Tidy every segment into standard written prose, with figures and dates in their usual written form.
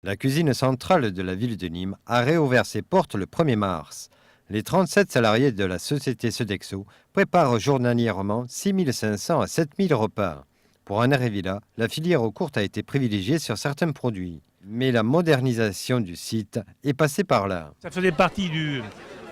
La cuisine centrale de la ville de Nîmes a réouvert ses portes le 1er mars. Les 37 salariés de la société Sodexo préparent journalièrement 6 500 à 7 000 repas. Pour Anna Revilla, la filière aux courtes a été privilégiée sur certains produits. Mais la modernisation du site est passée par là. Ça faisait partie de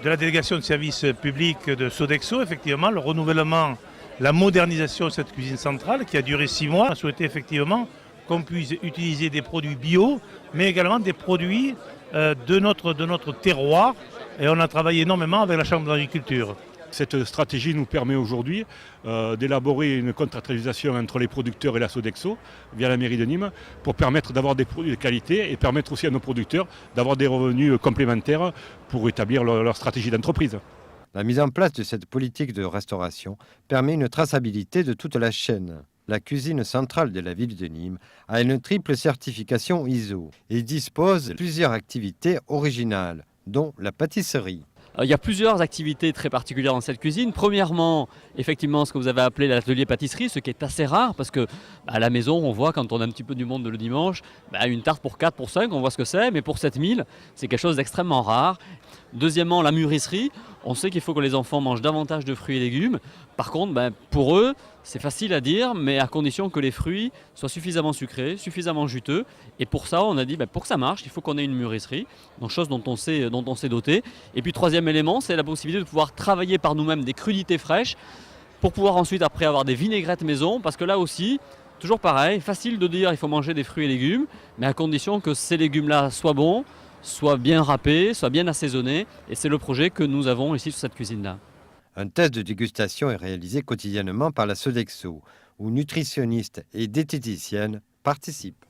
la délégation de service public de Sodexo, effectivement, le renouvellement, la modernisation de cette cuisine centrale qui a duré 6 mois. On a souhaité effectivement qu'on puisse utiliser des produits bio, mais également des produits de notre terroir. Et on a travaillé énormément avec la Chambre d'agriculture. Cette stratégie nous permet aujourd'hui d'élaborer une contractualisation entre les producteurs et la Sodexo via la mairie de Nîmes pour permettre d'avoir des produits de qualité et permettre aussi à nos producteurs d'avoir des revenus complémentaires pour établir leur stratégie d'entreprise. La mise en place de cette politique de restauration permet une traçabilité de toute la chaîne. La cuisine centrale de la ville de Nîmes a une triple certification ISO et dispose de plusieurs activités originales, dont la pâtisserie. Il y a plusieurs activités très particulières dans cette cuisine. Premièrement, effectivement, ce que vous avez appelé l'atelier pâtisserie, ce qui est assez rare parce que à la maison, on voit quand on a un petit peu du monde le dimanche, une tarte pour 4, pour 5, on voit ce que c'est, mais pour 7000, c'est quelque chose d'extrêmement rare. Deuxièmement, la mûrisserie. On sait qu'il faut que les enfants mangent davantage de fruits et légumes. Par contre, pour eux, c'est facile à dire, mais à condition que les fruits soient suffisamment sucrés, suffisamment juteux. Et pour ça, on a dit, pour que ça marche, il faut qu'on ait une mûrisserie, donc chose dont on s'est doté. Et puis troisième élément, c'est la possibilité de pouvoir travailler par nous-mêmes des crudités fraîches pour pouvoir ensuite après avoir des vinaigrettes maison, parce que là aussi, toujours pareil, facile de dire il faut manger des fruits et légumes, mais à condition que ces légumes-là soient bons, soient bien râpés, soient bien assaisonnés. Et c'est le projet que nous avons ici sur cette cuisine-là. Un test de dégustation est réalisé quotidiennement par la Sodexo, où nutritionnistes et diététiciennes participent.